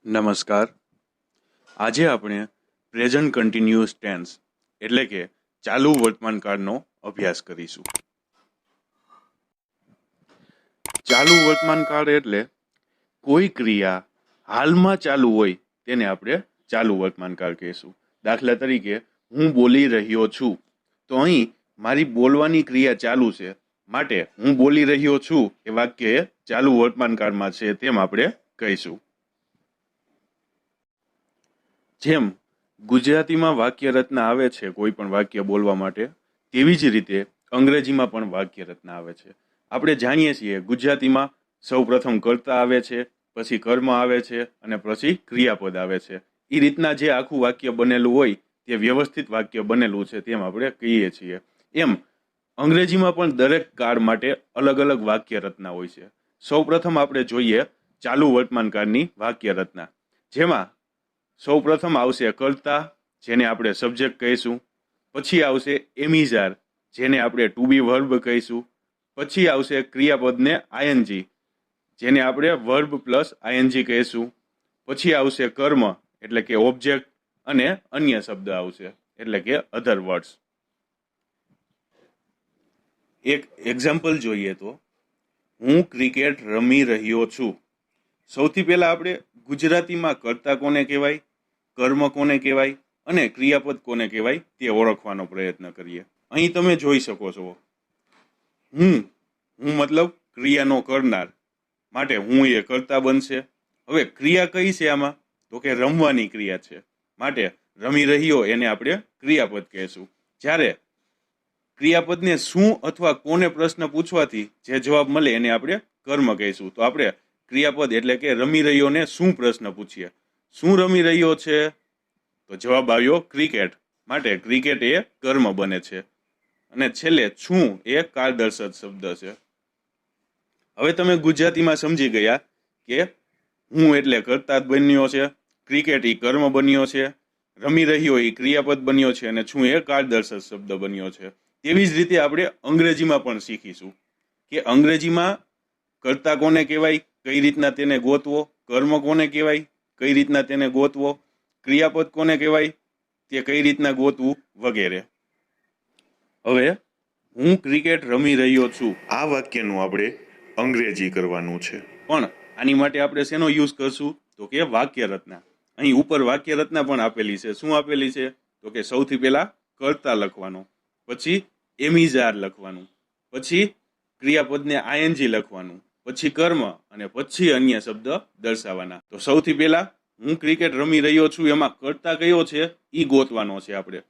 નમસ્કાર. આજે આપણે પ્રેઝન્ટ કન્ટિન્યુઅસ ટેન્સ એટલે કે ચાલુ વર્તમાનકાળનો અભ્યાસ કરીશું. ચાલુ વર્તમાનકાળ એટલે કોઈ ક્રિયા હાલમાં ચાલુ હોય તેને આપણે ચાલુ વર્તમાનકાળ કહીશું. દાખલા તરીકે હું બોલી રહ્યો છું, તો અહીં મારી બોલવાની ક્રિયા ચાલુ છે, માટે હું બોલી રહ્યો છું એ વાક્ય ચાલુ વર્તમાનકાળમાં છે તેમ આપણે કહીશું. જેમ ગુજરાતીમાં વાક્ય રચના આવે છે કોઈ પણ વાક્ય બોલવા માટે, તેવી જ રીતે અંગ્રેજીમાં પણ વાક્ય રચના આવે છે. આપણે જાણીએ છીએ ગુજરાતીમાં સૌ પ્રથમ કર્તા આવે છે, પછી કર્મ આવે છે અને પછી ક્રિયાપદ આવે છે. એ રીતના જે આખું વાક્ય બનેલું હોય તે વ્યવસ્થિત વાક્ય બનેલું છે તેમ આપણે કહીએ છીએ. એમ અંગ્રેજીમાં પણ દરેક કાળ માટે અલગ અલગ વાક્ય રચના હોય છે. સૌ પ્રથમ આપણે જોઈએ ચાલુ વર્તમાનકાળની વાક્ય રચના, જેમાં સૌ પ્રથમ આવશે કર્તા, જેને આપણે સબ્જેક્ટ કહીશું. પછી આવશે એમિઝાર, જેને આપણે ટુ બી વર્બ કહીશું. પછી આવશે ક્રિયાપદને આઈએનજી, જેને આપણે વર્બ પ્લસ આઈએનજી કહીશું. પછી આવશે કર્મ એટલે કે ઓબ્જેક્ટ, અને અન્ય શબ્દ આવશે એટલે કે અધર વર્ડ્સ. એક એક્ઝામ્પલ જોઈએ તો, હું ક્રિકેટ રમી રહ્યો છું. સૌથી પહેલા આપણે ગુજરાતીમાં કર્તા કોને કહેવાય, કર્મ કોને કહેવાય અને ક્રિયાપદ કોને કહેવાય તે ઓળખવાનો પ્રયત્ન કરીએ. અહીં તમે જોઈ શકો છો, હું મતલબ ક્રિયાનો કરનાર, માટે હું એ કર્તા બનશે. હવે ક્રિયા કઈ છે આમાં, તો કે રમવાની ક્રિયા છે, માટે રમી રહ્યો એને આપણે ક્રિયાપદ કહેશું. જ્યારે ક્રિયાપદને શું અથવા કોને પ્રશ્ન પૂછવાથી જે જવાબ મળે એને આપણે કર્મ કહીશું. તો આપણે ક્રિયાપદ એટલે કે રમી રહ્યોને શું પ્રશ્ન પૂછીએ, શું રમી રહ્યો છે, તો જવાબ આવ્યો ક્રિકેટ, માટે ક્રિકેટ એ કર્મ બને છે. અને છેલ્લે છું એ કાળદર્શક શબ્દ છે. હવે તમે ગુજરાતીમાં સમજી ગયા કે હું એટલે કર્તા બન્યો છે, ક્રિકેટ એ કર્મ બન્યો છે, રમી રહ્યો એ ક્રિયાપદ બન્યો છે અને છું એ કાળદર્શક શબ્દ બન્યો છે. તેવી જ રીતે આપણે અંગ્રેજીમાં પણ શીખીશું કે અંગ્રેજીમાં કર્તા કોને કહેવાય, કઈ રીતના તેને ગોતવો, કર્મ કોને કહેવાય, કઈ રીતના તેને ગોતવો, ક્રિયાપદ કોને કહેવાય તે કઈ રીતના ગોતવું વગેરે. હવે હું ક્રિકેટ રમી રહ્યો છું, આ વાક્યનું આપણે અંગ્રેજી કરવાનું છે, પણ આની માટે આપણે શેનો યુઝ કરશું, તો કે વાક્ય રચના. અહીં ઉપર વાક્ય રચના પણ આપેલી છે. શું આપેલી છે, તો કે સૌથી પહેલા કર્તા લખવાનો, પછી એમિઝાર લખવાનું, પછી ક્રિયાપદને આઈએનજી લખવાનું, પછી કર્મ અને પછી અન્ય શબ્દ દર્શાવવાના. તો સૌથી પહેલા હું ક્રિકેટ રમી રહ્યો છું, એમાં કર્તા કયો છે એ ગોતવાનો છે. આપણે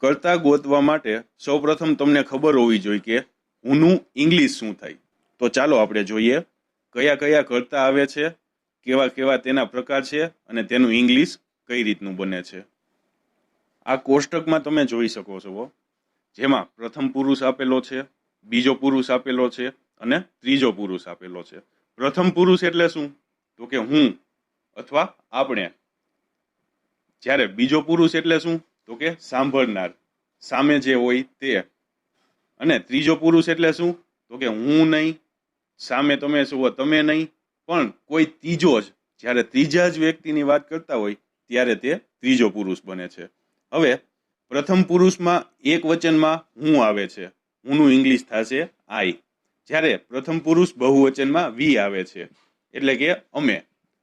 કર્તા ગોતવા માટે સૌ પ્રથમ તમને ખબર હોવી જોઈએ કે હુંનું ઇંગ્લિશ શું થાય. તો ચાલો આપણે જોઈએ કયા કયા કર્તા આવે છે, કેવા કેવા તેના પ્રકાર છે અને તેનું ઇંગ્લિશ કઈ રીતનું બને છે. આ કોષ્ટકમાં તમે જોઈ શકો છો, જેમાં પ્રથમ પુરુષ આપેલો છે, બીજો પુરુષ આપેલો છે અને ત્રીજો પુરુષ આપેલો છે. પ્રથમ પુરુષ એટલે શું, તો કે હું અથવા આપણે. જ્યારે બીજો પુરુષ એટલે શું, તો કે સાંભળનાર, સામે જે હોય તે. અને ત્રીજો પુરુષ એટલે શું, તો કે હું નહીં, સામે તમે છો તમે નહીં, પણ કોઈ ત્રીજો જ. જ્યારે ત્રીજા જ વ્યક્તિની વાત કરતા હોય ત્યારે તે ત્રીજો પુરુષ બને છે. હવે પ્રથમ પુરુષમાં એક વચનમાં હું આવે છે, હુંનું ઇંગ્લિશ થશે આઈ. જ્યારે પ્રથમ પુરુષ બહુવચનમાં વી આવે છે, એટલે કે અમે,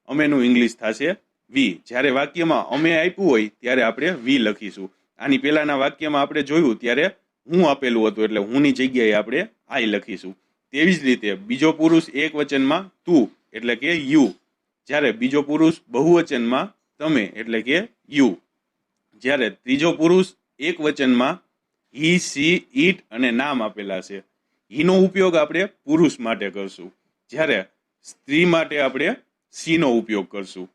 અમેનું ઇંગ્લિશ થશે વી. જ્યારે વાક્યમાં અમે આપ્યું હોય ત્યારે આપણે વી લખીશું. આની પહેલાના વાક્યમાં આપણે જોયું ત્યારે હું આપેલું હતું, એટલે હુંની જગ્યાએ આપણે આઈ લખીશું. તેવી જ રીતે બીજો પુરુષ એક વચનમાં તું એટલે કે યુ, જ્યારે બીજો પુરુષ બહુવચનમાં તમે એટલે કે યુ. જ્યારે ત્રીજો પુરુષ એક વચનમાં હી, સી, ઈટ અને નામ આપેલા છે, હીનો ઉપયોગ આપણે પુરુષ માટે કરશું. જ્યારે સ્ત્રી માટે આપણે સીનો ઉપયોગ કરશું.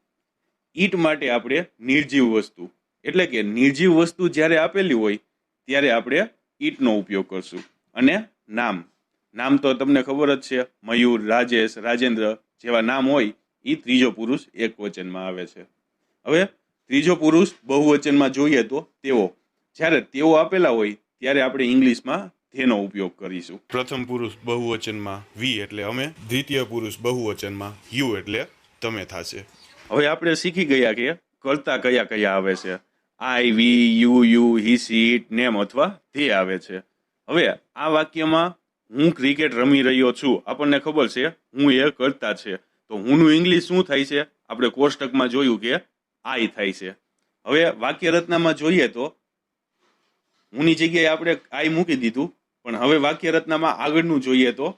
ઈટ માટે આપણે નિર્જીવ વસ્તુ એટલે કે નિર્જીવ વસ્તુ જ્યારે આપેલી હોય ત્યારે આપણે ઈટનો ઉપયોગ કરશું. અને નામ, નામ તો તમને ખબર જ છે, મયુર, રાજેશ, રાજેન્દ્ર જેવા નામ હોય એ ત્રીજો પુરુષ એક વચનમાં આવે છે. હવે ત્રીજો પુરુષ બહુવચનમાં જોઈએ તો તેઓ, જ્યારે તેઓ આપેલા હોય ત્યારે આપણે ઇંગ્લિશમાં તેનો ઉપયોગ કરીશું. પ્રથમ પુરુષ બહુવચનમાં વી એટલે અમે, દ્વિતીય પુરુષ બહુવચનમાં યુ એટલે તમે થશે. હવે આપણે શીખી ગયા કે કરતા કયા કયા આવે છે. I, we, you, he, she, it, name અથવા તે આવે છે. હવે આ વાક્યમાં હું ક્રિકેટ રમી રહ્યો છું, આપણને ખબર છે હું એ કરતા છે, તો હુંનું ઇંગ્લિશ શું થાય છે? આપણે કોષ્ટકમાં જોયું કે આઈ થાય છે. હવે વાક્ય રચનામાં જોઈએ તો હુંની જગ્યાએ આપણે આઈ મૂકી દીધું, પણ હવે વાક્ય રચનામાં આગળનું જોઈએ તો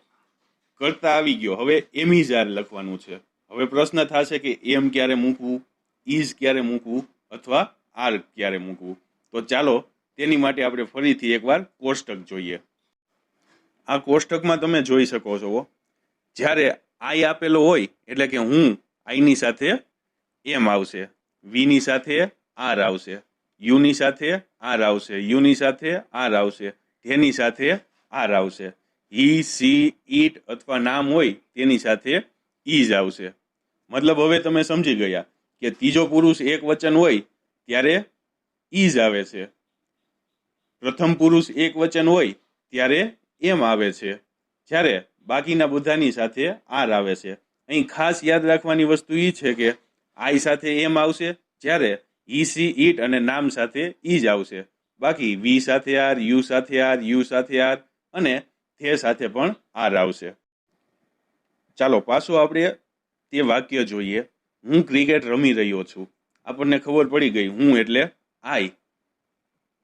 કરતા આવી ગયો. હવે એમિઝાર લખવાનું છે. હવે પ્રશ્ન થશે કે એમ ક્યારે મૂકવું, ઇઝ ક્યારે મૂકવું અથવા આર ક્યારે મૂકવું. તો ચાલો તેની માટે આપણે ફરીથી એકવાર કોષ્ટક જોઈએ. આ કોષ્ટકમાં તમે જોઈ શકો છો, જ્યારે આઈ આપેલો હોય એટલે કે હું, આઈની સાથે એમ આવશે, વીની સાથે આર આવશે, યુની સાથે આર આવશે, યુની સાથે આર આવશે, તેની સાથે આર આવશે, હી, સી, ઇટ અથવા નામ હોય તેની સાથે ઇઝ આવશે. મતલબ હવે તમે સમજી ગયા કે ત્રીજો પુરુષ એક વચન હોય ત્યારે ઇઝ આવે છે, પ્રથમ પુરુષ એક વચન હોય ત્યારે એમ આવે છે, જ્યારે બાકીના બધાની સાથે આર આવે છે. અહીં ખાસ યાદ રાખવાની વસ્તુ એ છે કે આઈ સાથે એમ આવશે, જ્યારે ઈ, સી, ઇટ અને નામ સાથે ઇઝ આવશે. બાકી વી સાથે આર, યુ સાથે આર, યુ સાથે આર અને તે સાથે પણ આર આવશે. ચાલો પાછું આપણે તે વાક્ય જોઈએ. હું ક્રિકેટ રમી રહ્યો છું. આપણને ખબર પડી ગઈ હું એટલે આઈ.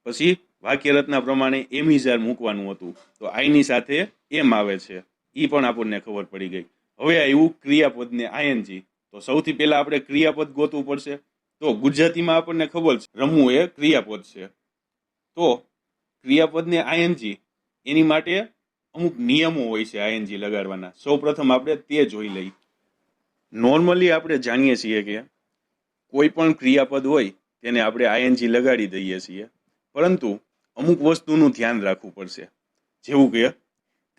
પછી વાક્ય રચના પ્રમાણે એમિઝાર મૂકવાનું હતું, તો આઈની સાથે એમ આવે છે, એ પણ આપણને ખબર પડી ગઈ. હવે આવ્યું ક્રિયાપદને આઈએનજી. તો સૌથી પહેલા આપણે ક્રિયાપદ ગોતવું પડશે. તો ગુજરાતીમાં આપણને ખબર છે રમવું એ ક્રિયાપદ છે. તો ક્રિયાપદને આઈએનજી એની માટે અમુક નિયમો હોય છે આઈએનજી લગાડવાના. સૌ પ્રથમ આપણે તે જોઈ લઈ. નોર્મલી આપણે જાણીએ છીએ કે કોઈ પણ ક્રિયાપદ હોય તેને આપણે આઈએનજી લગાડી દઈએ છીએ, પરંતુ અમુક વસ્તુનું ધ્યાન રાખવું પડશે. જેવું કે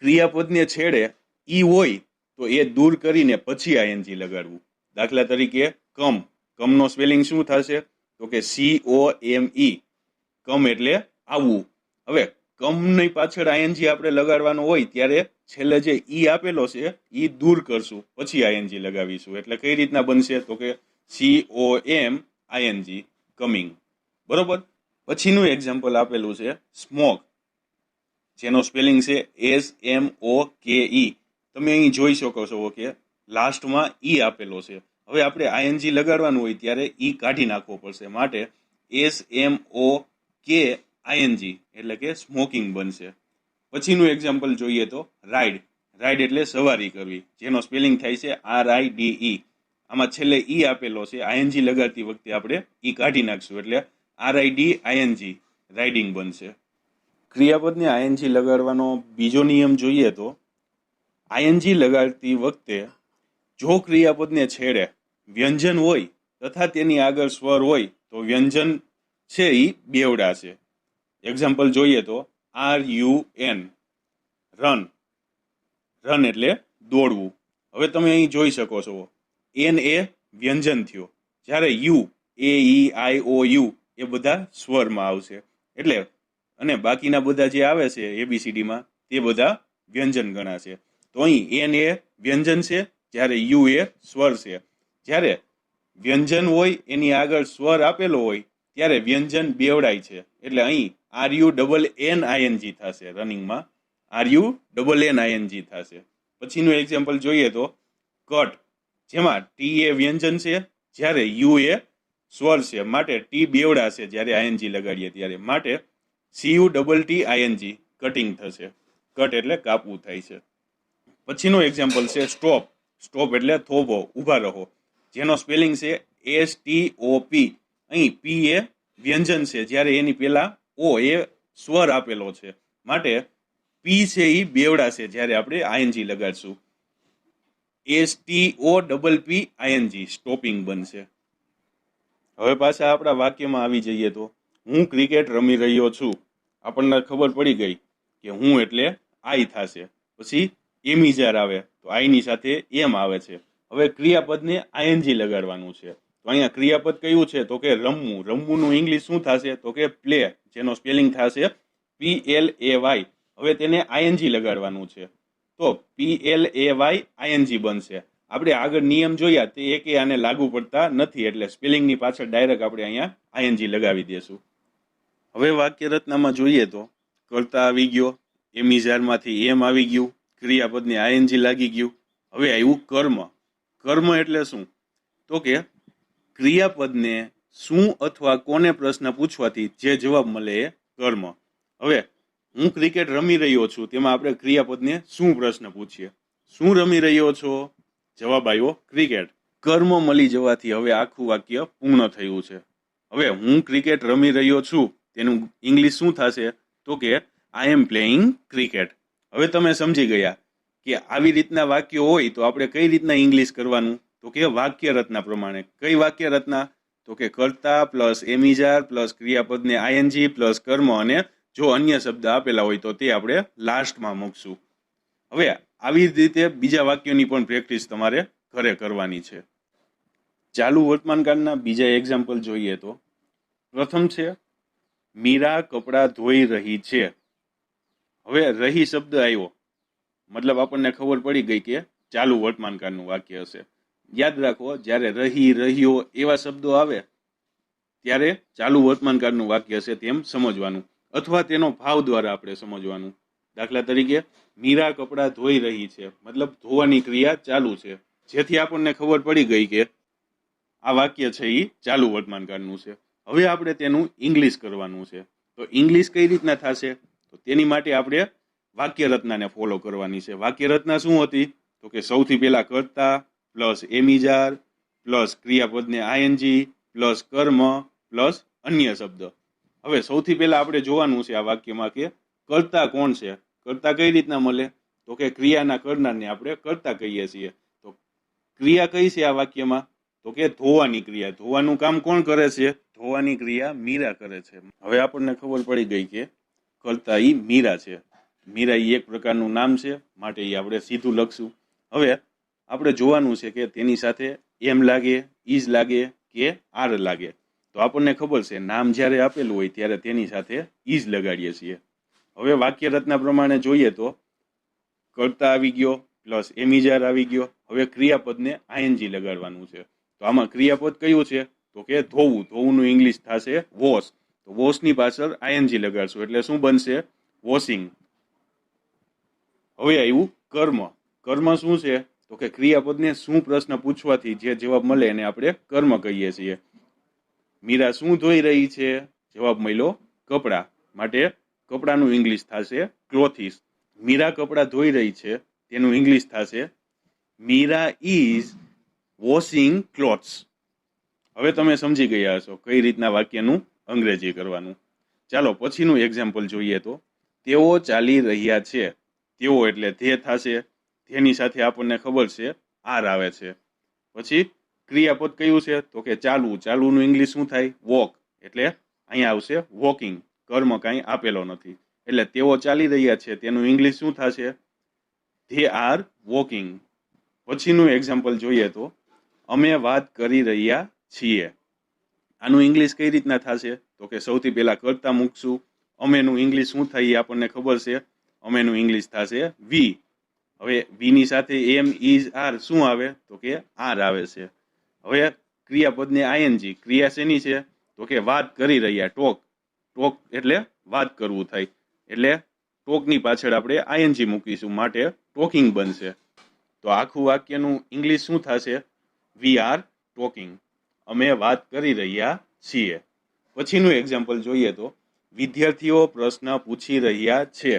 ક્રિયાપદને છેડે ઈ હોય તો એ દૂર કરીને પછી આઈએનજી લગાડવું. દાખલા તરીકે કમ, કમનો સ્પેલિંગ શું થશે? તો કે COME, કમ એટલે આવવું. હવે કમની પાછળ આઈએનજી આપણે લગાડવાનો હોય ત્યારે છેલ્લે જે ઈ આપેલો છે ઈ દૂર કરશું, પછી આઈએનજી લગાવીશું. એટલે કઈ રીતના બનશે? તો કે COMING, કમિંગ. બરોબર. પછીનું એક્ઝામ્પલ આપેલું છે સ્મોક, જેનો સ્પેલિંગ છે SMOKE. તમે અહીં જોઈ શકો છો કે લાસ્ટમાં ઈ આપેલો છે. હવે આપણે આઈએનજી લગાડવાનું હોય ત્યારે ઈ કાઢી નાખવો પડશે, માટે SMOKING એટલે કે સ્મોકિંગ બનશે. પછીનું એક્ઝામ્પલ જોઈએ તો રાઇડ. રાઇડ એટલે સવારી કરવી, જેનો સ્પેલિંગ થાય છે RIDE. આમાં છેલ્લે ઈ આપેલો છે, આઈએનજી લગાડતી વખતે આપણે ઈ કાઢી નાખશું એટલે RIDING, રાઇડિંગ બનશે. ક્રિયાપદને આઈએનજી લગાડવાનો બીજો નિયમ જોઈએ તો આઈએનજી લગાડતી વખતે જો ક્રિયાપદને છેડે વ્યંજન હોય તથા તેની આગળ સ્વર હોય તો વ્યંજન છે એ બેવડા છે. એક્ઝામ્પલ જોઈએ તો RUN, રન. રન એટલે દોડવું. હવે તમે અહીં જોઈ શકો છો એન એ વ્યંજન થયો, જ્યારે યુ, AEIOU એ બધા સ્વરમાં આવશે. એટલે અને બાકીના બધા જે આવે છે ABCDમાં તે બધા વ્યંજન ગણાશે. તો અહીં એન એ વ્યંજન છે, જ્યારે યુ એ સ્વર છે. જ્યારે વ્યંજન હોય એની આગળ સ્વર આપેલો હોય ત્યારે વ્યંજન બેવડાય છે, એટલે અહીં RUNNING થશે. રનિંગમાં RUNNING થશે. પછીનું એક્ઝામ્પલ જોઈએ તો કટ, જેમાં ટી એ વ્યંજન છે, જ્યારે યુ એ સ્વર છે, માટે ટી બેવડા છે જ્યારે આઈએનજી લગાડીએ ત્યારે, માટે CUTTING, કટિંગ થશે. કટ એટલે કાપવું થાય છે. પછીનો એક્ઝામ્પલ છે સ્ટોપ. સ્ટોપ એટલે થોભો, ઊભા રહો, જેનો સ્પેલિંગ છે STOP. અહીં પી એ વ્યંજન છે, જ્યારે એની પહેલા ઓ એ સ્વર આપેલો છે, માટે પી છે એ બેવડા છે જ્યારે આપણે આઈએનજી લગાડશું. STOPPING, સ્ટોપિંગ બનશે. હવે પાછા આપણા વાક્યમાં આવી જઈએ તો હું ક્રિકેટ રમી રહ્યો છું. આપણને ખબર પડી ગઈ કે હું એટલે આઈ થશે. પછી એમિઝાર આવે તો આઈની સાથે એમ આવે છે. હવે ક્રિયાપદને આઈએનજી લગાડવાનું છે. તો અહીંયા ક્રિયાપદ કયું છે? તો કે રમવું. રમવુંનું ઇંગ્લિશ શું થશે? તો કે પ્લે, જેનો સ્પેલિંગ થશે PLAY. હવે તેને આઈએનજી લગાડવાનું છે, તો PLAYING બનશે. આપણે આગળ નિયમ જોયા તે એકે આને લાગુ પડતા નથી, એટલે સ્પેલિંગની પાછળ ડાયરેક્ટ આપણે અહીંયા આઈએનજી લગાવી દઈશું. હવે વાક્ય રચનામાં જોઈએ તો કર્તા આવી ગયો, એમિઝારમાંથી એમ આવી ગયું, ક્રિયાપદને આઈએનજી લાગી ગયું. હવે આવ્યું કર્મ. કર્મ એટલે શું? તો કે ક્રિયાપદને શું અથવા કોને પ્રશ્ન પૂછવાથી જે જવાબ મળે એ કર્મ. હવે હું ક્રિકેટ રમી રહ્યો છું, તેમાં આપણે ક્રિયાપદને શું પ્રશ્ન પૂછીએ? શું રમી રહ્યો છો? જવાબ આવ્યો ક્રિકેટ. કર્મ મળી જવાથી હવે આખું વાક્ય પૂર્ણ થયું છે. હવે હું ક્રિકેટ રમી રહ્યો છું તેનું ઇંગ્લિશ શું થશે? તો કે આઈ એમ પ્લેઇંગ ક્રિકેટ. હવે તમે સમજી ગયા કે આવી રીતના વાક્યો હોય તો આપણે કઈ રીતના ઇંગ્લિશ કરવાનું? તો કે વાક્ય રચના પ્રમાણે. કઈ વાક્ય રચના? તો કે કર્તા પ્લસ એમિઝાર પ્લસ ક્રિયાપદને આઈએનજી પ્લસ કર્મ, અને જો અન્ય શબ્દ આપેલા હોય તો તે આપણે લાસ્ટમાં મૂકશું. હવે આવી રીતે બીજા વાક્યોની પણ પ્રેક્ટિસ તમારે ઘરે કરવાની છે. ચાલુ વર્તમાનકાળના બીજા એક્ઝામ્પલ જોઈએ તો પ્રથમ છે મીરા કપડાં ધોઈ રહી છે. હવે રહી શબ્દ આવ્યો, મતલબ આપણને ખબર પડી ગઈ કે ચાલુ વર્તમાનકાળનું વાક્ય હશે. યાદ રાખો, જ્યારે રહી, રહ્યો એવા શબ્દો આવે ત્યારે ચાલુ વર્તમાનકાળનું વાક્ય હશે તેમ સમજવાનું, અથવા તેનો ભાવ દ્વારા આપણે સમજવાનું. દાખલા તરીકે મીરા કપડાં ધોઈ રહી છે, મતલબ ધોવાની ક્રિયા ચાલુ છે, જેથી આપણને ખબર પડી ગઈ કે આ વાક્ય છે એ ચાલુ વર્તમાનકાળનું છે. હવે આપણે તેનું ઇંગ્લિશ કરવાનું છે. તો ઇંગ્લિશ કઈ રીતના થશે? તો તેની માટે આપણે વાક્ય રચનાને ફોલો કરવાની છે. વાક્ય રચના શું હતી? તો કે સૌથી પહેલા કર્તા પ્લસ એમિઝાર પ્લસ ક્રિયાપદને આઈએનજી પ્લસ કર્મ પ્લસ અન્ય શબ્દ. હવે સૌથી પહેલા આપણે જોવાનું છે આ વાક્યમાં કે કર્તા કોણ છે. કર્તા કઈ રીતના મળે? તો કે ક્રિયાના કરનારને આપણે કર્તા કહીએ છીએ. તો ક્રિયા કઈ છે આ વાક્યમાં? તો કે ધોવાની ક્રિયા. ધોવાનું કામ કોણ કરે છે? ધોવાની ક્રિયા મીરા કરે છે. હવે આપણને ખબર પડી ગઈ કે કર્તા ઈ મીરા છે. મીરા ઈ એક પ્રકારનું નામ છે, માટે ઈ આપણે સીધું લખશું. હવે આપણે જોવાનું છે કે તેની સાથે એમ લાગે, ઈઝ લાગે કે આર લાગે. તો આપણને ખબર છે નામ જ્યારે આપેલું હોય ત્યારે તેની સાથે ઈઝ લગાડીએ છીએ. હવે વાક્ય રચના પ્રમાણે જોઈએ તો કર્તા આવી ગયો પ્લસ એમિઝાર આવી ગયો. હવે ક્રિયાપદને આઈએનજી લગાડવાનું છે. તો આમાં ક્રિયાપદ કયું છે? તો કે ધોવું. ધોવુંનું ઇંગ્લિશ થશે વોશ. તો વોશની પાછળ આઈએનજી લગાડશું એટલે શું બનશે? વોશિંગ. હવે આવ્યું કર્મ. કર્મ શું છે? તો કે ક્રિયાપદને શું પ્રશ્ન પૂછવાથી જે જવાબ મળે એને આપણે કર્મ કહીએ છીએ. મીરા શું ધોઈ રહી છે? જવાબ મળ્યો કપડાં, માટે કપડાનું ઇંગ્લિશ થશે ક્લોથિસ. મીરા કપડાં ધોઈ રહી છે તેનું ઇંગ્લિશ થશે મીરા ઇઝ વોશિંગ ક્લોથ્સ. હવે તમે સમજી ગયા હશો કઈ રીતના વાક્યનું અંગ્રેજી કરવાનું. ચાલો પછીનું એક્ઝામ્પલ જોઈએ તો તેઓ ચાલી રહ્યા છે. તેઓ એટલે તે થશે. તેની સાથે આપણને ખબર છે આર આવે છે. પછી ક્રિયાપદ કયું છે? તો કે ચાલવું. ચાલવુંનું ઇંગ્લિશ શું થાય? વોક. એટલે અહીંયા આવશે વોકિંગ. કર્મ કાંઈ આપેલો નથી, એટલે તેઓ ચાલી રહ્યા છે તેનું ઇંગ્લિશ શું થશે? They are walking. પછીનું એક્ઝામ્પલ જોઈએ તો અમે વાત કરી રહ્યા છીએ. આનું ઇંગ્લિશ કઈ રીતના થશે? તો કે સૌથી પહેલા કર્તા મૂકશું. અમેનું ઇંગ્લિશ શું થાય આપણને ખબર છે. અમેનું ઇંગ્લિશ થશે વી. હવે વીની સાથે એમ, ઇઝ, આર શું આવે? તો કે આર આવે છે. હવે ક્રિયાપદને આઈએનજી. ક્રિયા શેની છે? તો કે વાત કરી રહ્યા, ટોક. ટોક એટલે વાત કરવું થાય, એટલે ટોકની પાછળ આપણે આઈએનજી મૂકીશું, માટે ટોકિંગ બનશે. તો આખું વાક્યનું ઇંગ્લિશ શું થશે? We are talking. અમે વાત કરી રહ્યા છીએ. પછીનું એક્ઝામ્પલ જોઈએ તો વિદ્યાર્થીઓ પ્રશ્ન પૂછી રહ્યા છે.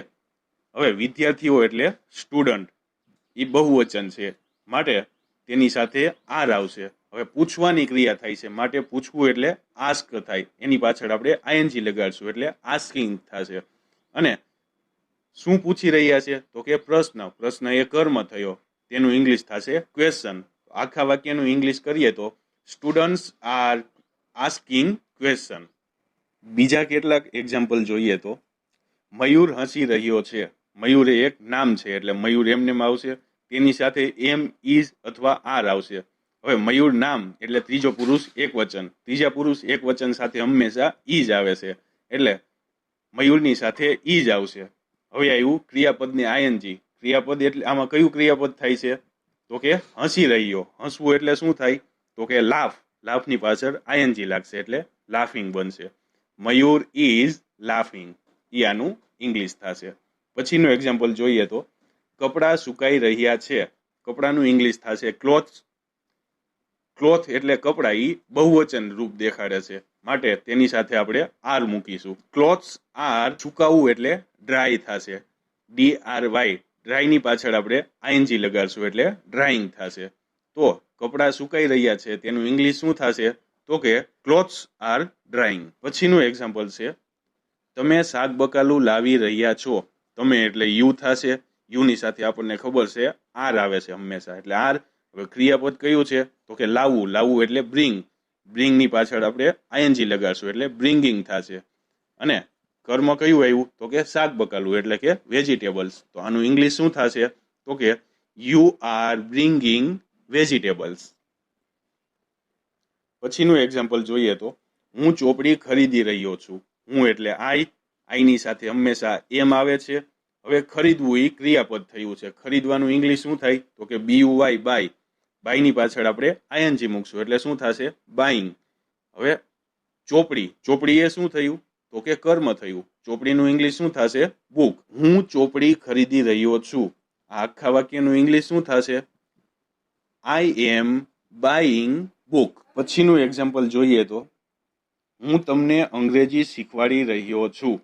હવે વિદ્યાર્થીઓ એટલે સ્ટુડન્ટ, એ બહુવચન છે, માટે તેની સાથે આર આવશે. હવે પૂછવાની ક્રિયા થાય છે, માટે પૂછવું એટલે આસ્ક થાય. એની પાછળ આપણે આઈએનજી લગાડશું એટલે આસ્કિંગ થશે. અને શું પૂછી રહ્યા છે? તો કે પ્રશ્ન. પ્રશ્ન એ કર્મ થયો, તેનું ઇંગ્લિશ થશે ક્વેશ્ચન. આખા વાક્યનું ઇંગ્લિશ કરીએ તો સ્ટુડન્ટ્સ આર આસ્કિંગ ક્વેશ્ચન. બીજા કેટલાક એક્ઝામ્પલ જોઈએ તો મયુર હસી રહ્યો છે. મયુર એ એક નામ છે એટલે મયુર એમનેમ આવશે. તેની સાથે એમ, ઇઝ અથવા આર આવશે. હવે મયુર નામ એટલે ત્રીજો પુરુષ એક વચન. ત્રીજા પુરુષ એક વચન સાથે હંમેશા ઈજ આવે છે, એટલે મયુરની સાથે ઈજ આવશે. હવે આવ્યું ક્રિયાપદને આઈએનજી. ક્રિયાપદ એટલે આમાં કયું ક્રિયાપદ થાય છે? તો તો કે હસી રહ્યો. હસવું એટલે શું થાય? તો કે લાફ. લાફની પાછળ આઈએનજી લાગશે એટલે લાફિંગ બનશે. મયુર ઇઝ લાફિંગ, એ આનું ઇંગ્લિશ થશે. પછીનું એક્ઝામ્પલ જોઈએ તો કપડાં સુકાઈ રહ્યા છે. કપડાનું ઇંગ્લિશ થશે ક્લોથ્સ. ક્લોથ એટલે કપડાં, એ બહુવચન રૂપ દેખાડે છે, માટે તેની સાથે આપણે આર મૂકીશું. ક્લોથ્સ આર સુકાવું એટલે ડ્રાય થશે, DRY. ડ્રાયની પાછળ આપણે આઈએનજી લગાડશું એટલે ડ્રાઇંગ થશે. તો કપડાં સુકાઈ રહ્યા છે તેનું ઇંગ્લિશ શું થશે? તો કે ક્લોથ્સ આર ડ્રાઇંગ. પછીનું એક્ઝામ્પલ છે તમે શાક બકાલું લાવી રહ્યા છો. તમે એટલે યુ થશે. યુની સાથે આપણને ખબર છે આર આવે છે હંમેશા, એટલે આર. હવે ક્રિયાપદ કયું છે? તો કે લાવવું. લાવવું એટલે બ્રિંગ. બ્રિંગની પાછળ આપણે આઈએનજી લગાડશું એટલે બ્રિંગિંગ થશે. અને કર્મ કયું આવ્યું? તો કે શાક બકાલું એટલે કે વેજીટેબલ્સ. તો આનું ઇંગ્લિશ શું થશે? તો કે યુ આર બ્રિંગિંગ વેજીટેબલ્સ. પછીનું એક્ઝામ્પલ જોઈએ તો હું ચોપડી ખરીદી રહ્યો છું. હું એટલે આઈની સાથે હંમેશા એમ આવે છે. હવે ખરીદવું એ ક્રિયાપદ થયું છે. ખરીદવાનું ઇંગ્લિશ શું થાય? તો કે BUY, બાય. બાયની પાછળ આપણે આઈએનજી મૂકશું એટલે શું થશે? બાઇંગ. હવે ચોપડી. ચોપડી એ શું થયું? તો કે કર્મ થયું. ચોપડીનું ઇંગ્લિશ શું થશે? બુક. હું ચોપડી ખરીદી રહ્યો છું. આ આખા વાક્યનું ઇંગ્લિશ શું થશે? આઈ એમ બાઇંગ બુક. પછીનું એક્ઝામ્પલ જોઈએ તો હું તમને અંગ્રેજી શીખવાડી રહ્યો છું.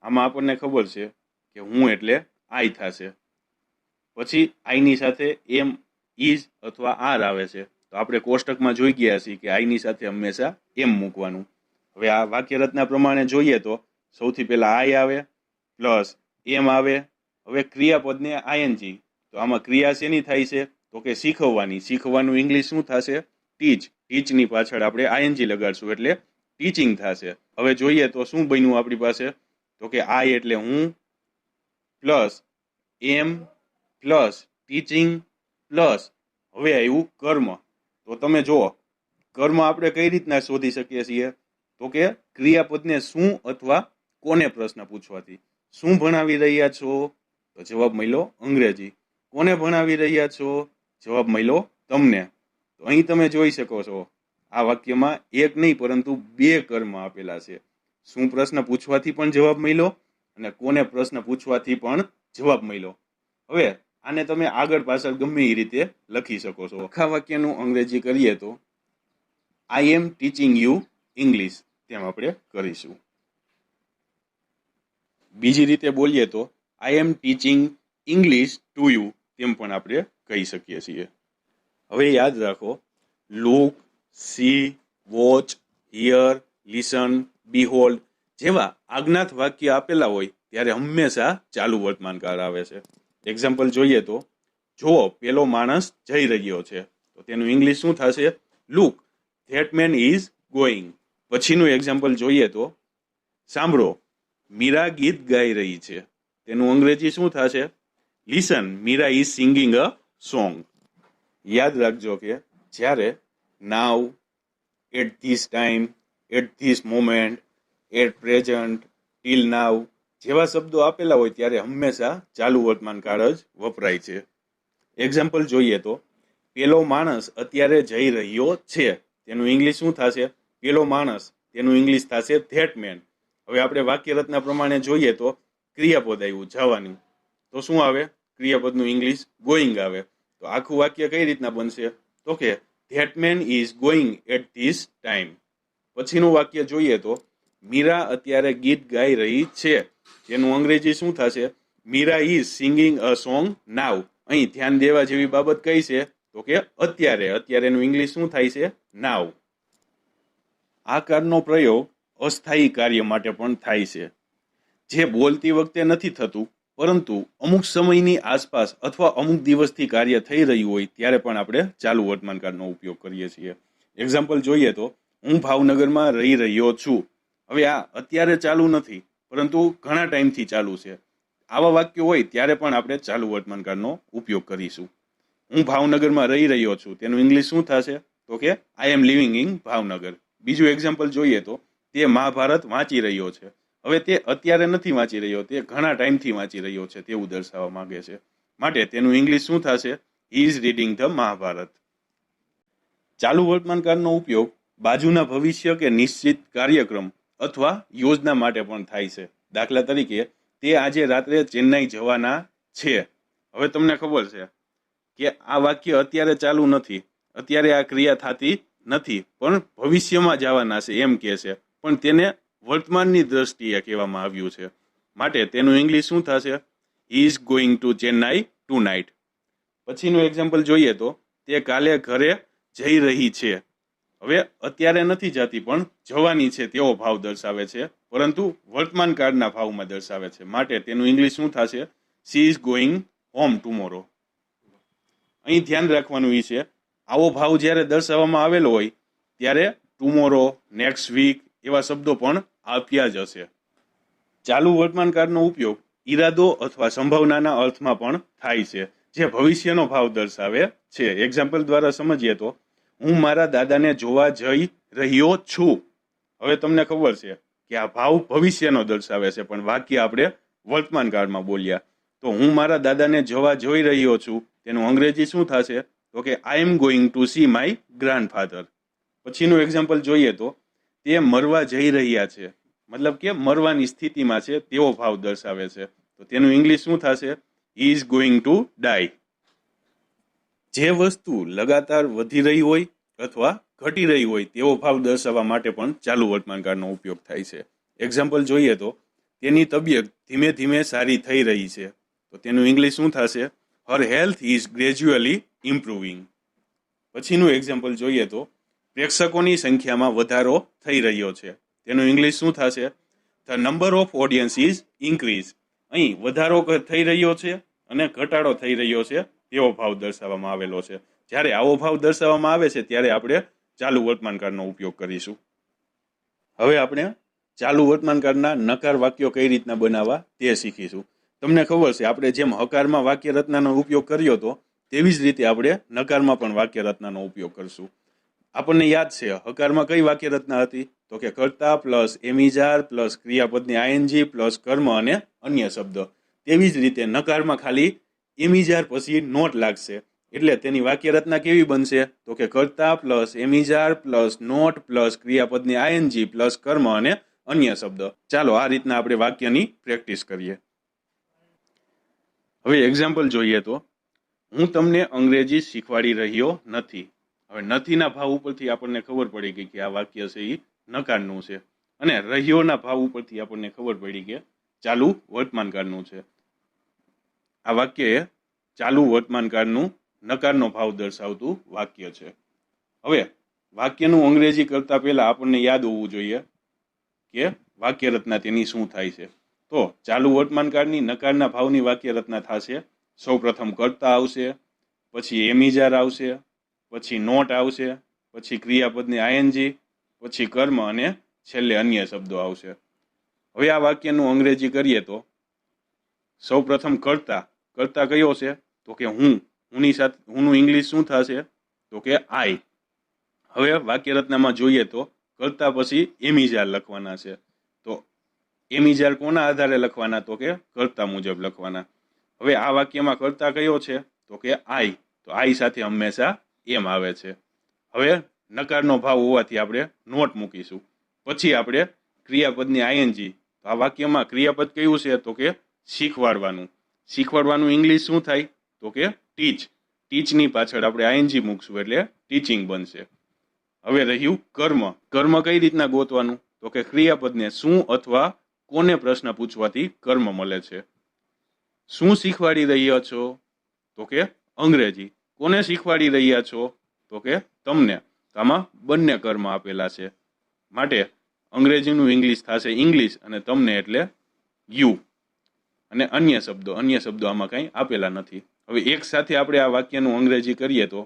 આમાં આપણને ખબર છે કે હું એટલે આઈ થશે. પછી આઈની સાથે એમ, ઇઝ અથવા આર આવે છે. તો આપણે કોષ્ટકમાં જોઈ ગયા છીએ કે આઈની સાથે હંમેશા એમ મૂકવાનું. હવે આ વાક્ય રચના પ્રમાણે જોઈએ તો સૌથી પહેલા આઈ આવે પ્લસ એમ આવે. હવે ક્રિયાપદને આઈએનજી. તો આમાં ક્રિયા શેની થાય છે? તો કે શીખવવાની. શીખવાનું ઇંગ્લિશ શું થશે? ટીચ. ટીચની પાછળ આપણે આઈએનજી લગાડશું એટલે ટીચિંગ થશે. હવે જોઈએ તો શું બન્યું આપણી પાસે? તો કે આઈ એટલે હું plus M plus teaching plus હવે આવ્યું કર્મ. તો તમે જુઓ કર્મ આપણે કઈ રીતના શોધી શકીએ છીએ? તો કે ક્રિયાપદને શું અથવા કોને પ્રશ્ન પૂછવાથી. શું ભણાવી રહ્યા છો? તો જવાબ મળ્યો અંગ્રેજી. કોને ભણાવી રહ્યા છો? જવાબ મળ્યો તમને. તો અહીં તમે જોઈ શકો છો આ વાક્યમાં એક નહીં પરંતુ બે કર્મ આપેલા છે. શું પ્રશ્ન પૂછવાથી પણ જવાબ મળ્યો અને કોને પ્રશ્ન પૂછવાથી પણ જવાબ મળ્યો. હવે આને તમે આગળ પાછળ ગમે એ રીતે લખી શકો છો. આખા વાક્યનું અંગ્રેજી કરીએ તો I am teaching you English, તેમ આપણે કરીશું. બીજી રીતે બોલીએ તો I am teaching English to you, તેમ પણ આપણે કહી શકીએ છીએ. હવે યાદ રાખો, look, see, watch, hear, listen, behold જેવા આજ્ઞાત વાક્ય આપેલા હોય ત્યારે હંમેશા ચાલુ વર્તમાનકાળ આવે છે. એક્ઝામ્પલ જોઈએ તો જો પેલો માણસ જઈ રહ્યો છે તો તેનું ઇંગ્લિશ શું થશે? Look, that man is going. પછીનું એક્ઝામ્પલ જોઈએ તો સાંભળો, મીરા ગીત ગાઈ રહી છે. તેનું અંગ્રેજી શું થશે? Listen, Meera is singing a song. યાદ રાખજો કે જ્યારે now, at this time, at this moment, at present, till now જેવા શબ્દો આપેલા હોય ત્યારે હંમેશા ચાલુ વર્તમાન કાળ જ વપરાય છે. એક્ઝામ્પલ જોઈએ તો પેલો માણસ અત્યારે જઈ રહ્યો છે. તેનું ઇંગ્લિશ શું થશે? પેલો માણસ. તેનું ઇંગ્લિશ થશે ધેટ મેન. હવે આપણે વાક્ય રચના પ્રમાણે જોઈએ તો ક્રિયાપદ આવ્યું જવાનું. તો શું આવે? ક્રિયાપદનું ઇંગ્લિશ ગોઈંગ આવે. તો આખું વાક્ય કઈ રીતના બનશે? તો કે that man is going at this time. પછીનું વાક્ય જોઈએ તો મીરા અત્યારે ગીત ગાઈ રહી છે. તેનું અંગ્રેજી શું થશે? Meera is singing a song now. અહીં ધ્યાન દેવા જેવી બાબત કઈ છે? તો કે અત્યારે. અત્યારેનું ઇંગ્લિશ શું થાય છે? નાવ. આ કારનો પ્રયોગ અસ્થાયી કાર્ય માટે પણ થાય છે, જે બોલતી વખતે નથી થતું, પરંતુ અમુક સમયની આસપાસ અથવા અમુક દિવસથી કાર્ય થઈ રહ્યું હોય ત્યારે પણ આપણે ચાલુ વર્તમાનકાળનો ઉપયોગ કરીએ છીએ. એક્ઝામ્પલ જોઈએ તો હું ભાવનગરમાં રહી રહ્યો છું. હવે આ અત્યારે ચાલુ નથી પરંતુ ઘણા ટાઈમથી ચાલુ છે. આવા વાક્યો હોય ત્યારે પણ આપણે ચાલુ વર્તમાનકાળનો ઉપયોગ કરીશું. હું ભાવનગરમાં રહી રહ્યો છું. તેનું ઇંગ્લિશ શું થશે? તો કે I M living in Bhavnagar. બીજું એક્ઝામ્પલ જોઈએ તો તે મહાભારત વાંચી રહ્યો છે. હવે તે અત્યારે નથી વાંચી રહ્યો, તે ઘણા ટાઈમથી વાંચી રહ્યો છે તેવું દર્શાવવા માંગે છે. માટે તેનું ઇંગ્લિશ શું થશે? He is reading the Mahabharata. ચાલુ વર્તમાનકાળનો ઉપયોગ બાજુના ભવિષ્ય કે નિશ્ચિત કાર્યક્રમ અથવા યોજના માટે પણ થાય છે. દાખલા તરીકે, તે આજે રાત્રે ચેન્નાઈ જવાના છે. હવે તમને ખબર છે કે આ વાક્ય અત્યારે ચાલુ નથી, અત્યારે આ ક્રિયા થતી નથી, પણ ભવિષ્યમાં જવાના છે એમ કહે છે, પણ તેને વર્તમાનની દ્રષ્ટિએ કહેવામાં આવ્યું છે. માટે તેનું ઇંગ્લિશ શું થશે? He is going to Chennai tonight. પછીનું એક્ઝામ્પલ જોઈએ તો, તે કાલે ઘરે જઈ રહી છે. હવે અત્યારે નથી જતી, પણ જવાની છે તેવો ભાવ દર્શાવે છે, પરંતુ વર્તમાન કાળના ભાવમાં દર્શાવે છે. માટે તેનું ઇંગ્લિશ શું થશે? She is going home tomorrow. અહીં ધ્યાન રાખવાનું એ છે, આવો ભાવ જ્યારે દર્શાવવામાં આવેલો હોય ત્યારે ટુમોરો, નેક્સ્ટ વીક એવા શબ્દો પણ આપ્યા જ હશે. ચાલુ વર્તમાન કાળનો ઉપયોગ ઈરાદો અથવા સંભાવનાના અર્થમાં પણ થાય છે, જે ભવિષ્યનો ભાવ દર્શાવે છે. એક્ઝામ્પલ દ્વારા સમજીએ તો, હું મારા દાદાને જોવા જઈ રહ્યો છું. હવે તમને ખબર છે કે આ ભાવ ભવિષ્યનો દર્શાવે છે, પણ વાક્ય આપણે વર્તમાન કાળમાં બોલ્યા. તો હું મારા દાદાને જોવા જઈ રહ્યો છું, તેનું અંગ્રેજી શું થશે? તો કે I am going to see my grandfather. પછીનું એક્ઝામ્પલ જોઈએ તો, તે મરવા જઈ રહ્યા છે, મતલબ કે મરવાની સ્થિતિમાં છે તેવો ભાવ દર્શાવે છે. તો તેનું ઇંગ્લિશ શું થશે? He is going to die. જે વસ્તુ લગાતાર વધી રહી હોય અથવા ઘટી રહી હોય તેવો ભાવ દર્શાવવા માટે પણ ચાલુ વર્તમાનકાળનો ઉપયોગ થાય છે. એક્ઝામ્પલ જોઈએ તો, તેની તબિયત ધીમે ધીમે સારી થઈ રહી છે. તો તેનું ઇંગ્લિશ શું થશે? હર હેલ્થ ઇઝ ગ્રેજ્યુઅલી ઇમ્પ્રુવિંગ. પછીનું એક્ઝામ્પલ જોઈએ તો, પ્રેક્ષકોની સંખ્યામાં વધારો થઈ રહ્યો છે. તેનું ઇંગ્લિશ શું થશે? The number of audience is increase. અહીં વધારો થઈ રહ્યો છે અને ઘટાડો થઈ રહ્યો છે તેવો ભાવ દર્શાવવામાં આવેલો છે. જ્યારે આવો ભાવ દર્શાવવામાં આવે છે ત્યારે આપણે ચાલુ વર્તમાનકાળનો ઉપયોગ કરીશું. હવે આપણે ચાલુ વર્તમાનકાળના નકાર વાક્યો કઈ રીતના બનાવવા તે શીખીશું. તમને ખબર છે, આપણે જેમ હકારમાં વાક્ય રચનાનો ઉપયોગ કર્યો હતો તેવી જ રીતે આપણે નકારમાં પણ વાક્ય રચનાનો ઉપયોગ કરશું. આપણને યાદ છે હકારમાં કઈ વાક્ય રચના હતી? તો કે કર્તા પ્લસ એમિજાર પ્લસ ક્રિયાપદની આઈએનજી પ્લસ કર્મ અને અન્ય શબ્દ. તેવી જ રીતે નકારમાં ખાલી એમિજાર પછી નોટ લાગશે, એટલે તેની વાક્ય રચના કેવી બનશે? તો કે કર્તા plus am is are plus not plus ક્રિયાપદની આઈએનજી પ્લસ કર્મ અને અન્ય શબ્દ. ચાલો આ રીતના આપણે વાક્યની પ્રેક્ટિસ કરીએ. હવે એક્ઝામ્પલ જોઈએ તો, હું તમને અંગ્રેજી શીખવાડી રહ્યો નથી. હવે નથીના ભાવ ઉપરથી આપણને ખબર પડી ગઈ કે આ વાક્ય છે એ નકારનું છે, અને રહ્યોના ભાવ ઉપરથી આપણને ખબર પડી કે ચાલુ વર્તમાનકાળનું છે. આ વાક્ય એ ચાલુ વર્તમાનકાળનું નકારનો ભાવ દર્શાવતું વાક્ય છે. હવે વાક્યનું અંગ્રેજી કરતા પહેલા આપણને યાદ હોવું જોઈએ કે વાક્ય રચના તેની શું થાય છે. તો ચાલુ વર્તમાનકાળની નકારના ભાવની વાક્ય રચના થશે. સૌ પ્રથમ કર્તા આવશે, પછી એમિજાર આવશે, પછી નોટ આવશે, પછી ક્રિયાપદની આઈએનજી, પછી કર્મ અને છેલ્લે અન્ય શબ્દો આવશે. હવે આ વાક્યનું અંગ્રેજી કરીએ તો, સૌ પ્રથમ કર્તા. કર્તા કયો છે? તો કે હુંની સાથે હુંનું ઇંગ્લિશ શું થશે? તો કે આઈ. હવે વાક્ય રચનામાં જોઈએ તો કર્તા પછી એમિજાર લખવાના છે. તો એમિજાર કોના આધારે લખવાના? તો કે કર્તા મુજબ લખવાના. હવે આ વાક્યમાં કર્તા કયો છે? તો કે આઈ. તો આઈ સાથે હંમેશા એમ આવે છે. હવે નકારનો ભાવ હોવાથી આપણે નોટ મૂકીશું. પછી આપણે ક્રિયાપદની આઈએનજી. તો આ વાક્યમાં ક્રિયાપદ કયું છે? તો કે શીખવાડવાનું. શીખવાડવાનું ઇંગ્લિશ શું થાય? તો કે ટીચ. ટીચની પાછળ આપણે આઈએનજી મૂકશું એટલે ટીચિંગ બનશે. હવે રહ્યું કર્મ. કર્મ કઈ રીતના ગોતવાનું? તો કે ક્રિયાપદને શું અથવા કોને પ્રશ્ન પૂછવાથી કર્મ મળે છે. શું શીખવાડી રહ્યા છો? તો કે અંગ્રેજી. કોને શીખવાડી રહ્યા છો? તો કે તમને. આમાં બંને કર્મ આપેલા છે, માટે અંગ્રેજીનું ઇંગ્લિશ થશે ઇંગ્લિશ અને તમને એટલે યુ. અને અન્ય શબ્દો આમાં કંઈ આપેલા નથી. હવે એક સાથે આપણે આ વાક્યનું અંગ્રેજી કરીએ તો,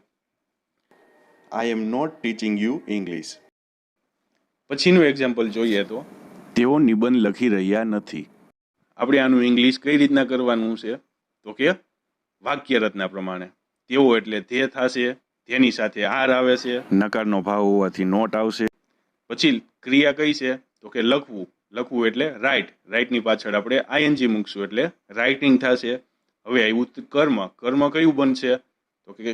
I am not teaching you English. પછીનું એક્ઝામ્પલ જોઈએ તો, તેઓ નિબંધ લખી રહ્યા નથી. આપણે આનું ઇંગ્લિશ કઈ રીતના કરવાનું છે? તો કે વાક્ય રચના પ્રમાણે. તેઓ એટલે તે થશે, તેની સાથે આર આવે છે, નકારનો ભાવ હોવાથી નોટ આવશે. પછી ક્રિયા કઈ છે? તો કે લખવું. લખવું એટલે રાઇટ. રાઇટની પાછળ આપણે આઈએનજી મૂકશું એટલે રાઇટિંગ થશે. હવે આવ્યું કર્મ. કર્મ કયું બનશે? તો તો કે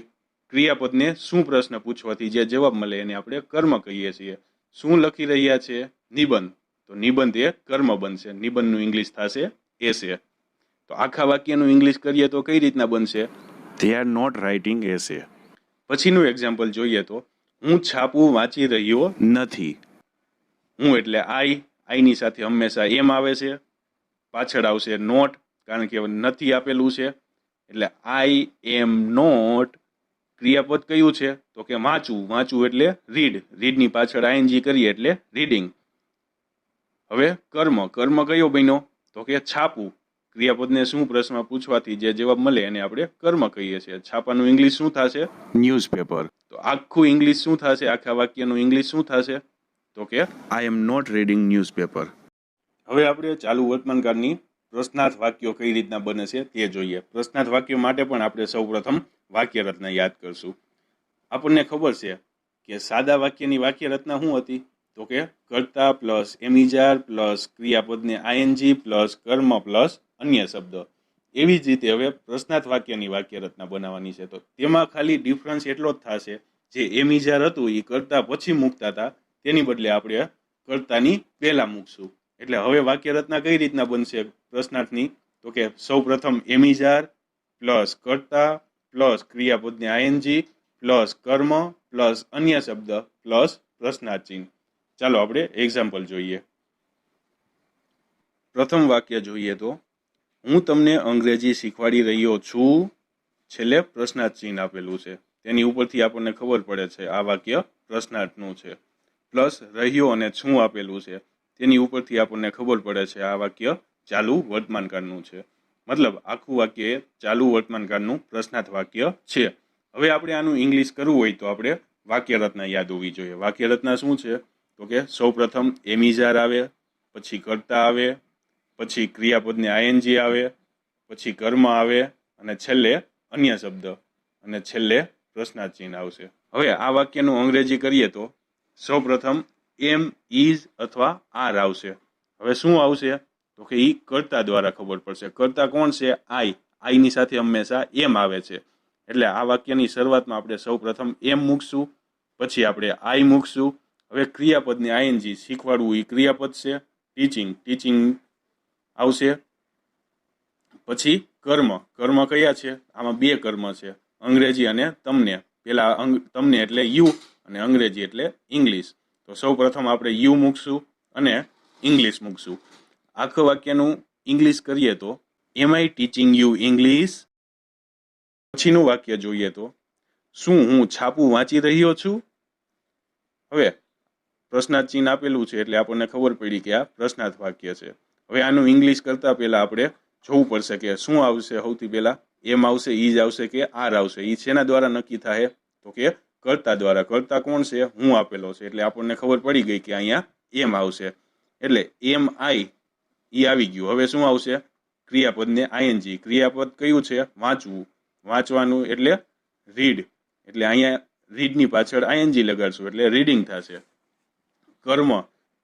ક્રિયાપદને શું પ્રશ્ન પૂછવાથી જે જવાબ મળે એને આપણે કર્મ કહીએ છીએ. શું લખી રહ્યા છે? નિબંધ. તો નિબંધ એ કર્મ બનશે. નિબંધનું ઇંગ્લિશ થશે એસે. તો આખા વાક્યનું ઇંગ્લિશ કરીએ તો કઈ રીતના બનશે? ધે આર નોટ રાઇટિંગ એસે. પછીનું એક્ઝામ્પલ જોઈએ તો હું છાપું વાંચી રહ્યો નથી. હું એટલે આઈની સાથે હંમેશા એમ આવે છે, પાછળ આવશે નોટ, કારણ કે નથી આપેલું છે એટલે આઈ એમ નોટ. ક્રિયાપદ કયું છે? તો કે વાંચવું. વાંચવું એટલે રીડ. રીડની પાછળ આઈએનજી કરીએ એટલે રીડિંગ. હવે કર્મ. કર્મ કયો બન્યો? તો કે છાપવું. ક્રિયાપદને શું પ્રશ્ન પૂછવાથી જે જવાબ મળે એને આપણે કર્મ કહીએ છીએ. છાપાનું ઇંગ્લિશ શું થશે? ન્યૂઝપેપર. તો આખું ઇંગ્લિશ શું થશે? આખા વાક્યનું ઇંગ્લિશ શું થશે? તો કે I am not reading newspaper. હવે આપણે ચાલુ વર્તમાનકાળની પ્રશ્નાર્થ વાક્યો કઈ રીતના બને છે તે જોઈએ. પ્રશ્નાર્થ વાક્યો માટે પણ આપણે સૌપ્રથમ વાક્ય રચના યાદ કરશું. આપણને ખબર છે કે સાદા વાક્યની વાક્ય રચના શું હતી? તો કે કર્તા plus am is are plus ક્રિયાપદને ING plus કર્મ પ્લસ અન્ય શબ્દ. એવી જ રીતે હવે પ્રશ્નાર્થ વાક્યની વાક્ય રચના બનાવવાની છે. તો તેમાં ખાલી ડિફરન્સ એટલો જ થશે, જે એમિજાર હતું એ કર્તા પછી મૂકતા હતા, તેની બદલે આપણે કર્તાની પહેલા મૂકશું. એટલે હવે વાક્ય રચના કઈ રીતના બનશે પ્રશ્નાર્થની? તો કે સૌ પ્રથમ એમિજાર પ્લસ કર્તા પ્લસ ક્રિયાપદને આઈએનજી પ્લસ કર્મ પ્લસ અન્ય શબ્દ પ્લસ પ્રશ્નાર્થ ચિહ્ન. ચાલો આપણે એક્ઝામ્પલ જોઈએ. પ્રથમ વાક્ય જોઈએ તો હું તમને અંગ્રેજી શીખવાડી રહ્યો છું. છેલ્લે પ્રશ્નાર્થ ચિહ્ન આપેલું છે. તેની ઉપરથી આપણને ખબર પડે છે આ વાક્ય પ્રશ્નાર્થનું છે. પ્લસ રહ્યો અને છું આપેલું છે. તેની ઉપરથી આપણને ખબર પડે છે આ વાક્ય ચાલુ વર્તમાનકાળનું છે. મતલબ આખું વાક્ય એ ચાલુ વર્તમાનકાળનું પ્રશ્નાર્થ વાક્ય છે. હવે આપણે આનું ઇંગ્લિશ કરવું હોય તો આપણે વાક્ય રચના યાદ હોવી જોઈએ. વાક્ય રચના શું છે? તો કે સૌ પ્રથમ એમિજાર આવે, પછી કર્તા આવે, પછી ક્રિયાપદને આઈએનજી આવે, પછી કર્મ આવે અને છેલ્લે અન્ય શબ્દ અને છેલ્લે પ્રશ્નાર્થ ચિહ્ન આવશે. હવે આ વાક્યનું અંગ્રેજી કરીએ તો સૌ પ્રથમ એમ, ઇઝ અથવા આર આવશે. હવે શું આવશે? તો કે ઈ કર્તા દ્વારા ખબર પડશે. કર્તા કોણ છે? આઈની સાથે હંમેશા એમ આવે છે. એટલે આ વાક્યની શરૂઆતમાં આપણે સૌ પ્રથમ એમ મૂકશું, પછી આપણે આઈ મૂકશું. હવે ક્રિયાપદને આઈએનજી, શીખવાડવું એ ક્રિયાપદ છે. ટીચિંગ આવશે. પછી કર્મ. કર્મ કયા છે? આમાં બે કર્મ છે, અંગ્રેજી અને તમને. પેલા તમને એટલે યુ અને અંગ્રેજી એટલે ઇંગ્લિશ. તો સૌ પ્રથમ આપણે યુ મૂકશું અને ઇંગ્લિશ મૂકશું. આખા વાક્યનું ઇંગ્લિશ કરીએ તો એમ આઈ ટીચિંગ યુ ઇંગ્લિશ. પછીનું વાક્ય જોઈએ તો શું હું છાપું વાંચી રહ્યો છું? હવે પ્રશ્નાર્થ ચિહ્ન આપેલું છે એટલે આપણને ખબર પડી કે આ પ્રશ્નાર્થ વાક્ય છે. હવે આનું ઇંગ્લિશ કરતા પહેલા આપણે જોવું પડશે કે શું આવશે. સૌથી પહેલા એમ આવશે, ઇઝ આવશે કે આર આવશે. એ શેના દ્વારા નક્કી થાય? તો કે કર્તા દ્વારા. કર્તા કોણ છે? હું આપેલો છે. એટલે આપણને ખબર પડી ગઈ કે અહીંયા એમ આવશે. એટલે એમ આઈ ઈ આવી ગયું. હવે શું આવશે? ક્રિયાપદને આઈએનજી. ક્રિયાપદ કયું છે? વાંચવું. વાંચવાનું એટલે રીડ. એટલે અહીંયા રીડની પાછળ આઈએનજી લગાડશું એટલે રીડિંગ થશે. કર્મ.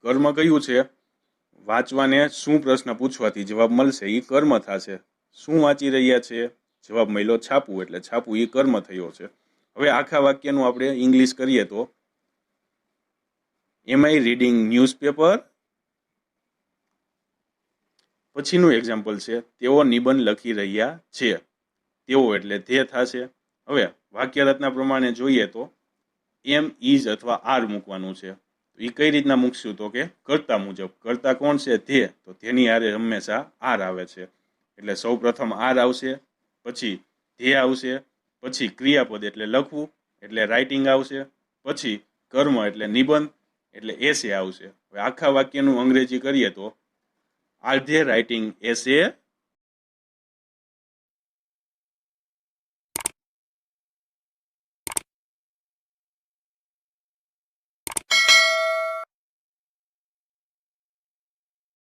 કર્મ કયું છે? વાંચવાને શું પ્રશ્ન પૂછવાથી જવાબ મળશે એ કર્મ થશે. શું વાંચી રહ્યા છે? જવાબ મળ્યો છાપવું. એટલે છાપવું એ કર્મ થયો છે. હવે આખા વાક્યનું આપણે ઇંગ્લિશ કરીએ તો એમ આઈ રીડિંગ ન્યૂઝપેપર. પછીનું એક્ઝામ્પલ છે તેઓ નિબંધ લખી રહ્યા છે. તેઓ એટલે તે થશે. હવે વાક્ય રચના પ્રમાણે જોઈએ તો એમ, ઇઝ અથવા આર મૂકવાનું છે. એ કઈ રીતના મૂકશું? તો કે કર્તા મુજબ. કર્તા કોણ છે? તે. તો તેની હારે હંમેશા આર આવે છે. એટલે સૌ પ્રથમ આર આવશે, પછી તે આવશે, પછી ક્રિયાપદ એટલે લખવું એટલે રાઇટિંગ આવશે, પછી કર્મ એટલે નિબંધ એટલે એસે આવશે. હવે આખા વાક્યનું અંગ્રેજી કરીએ તો આર ધે રાઇટિંગ એસે?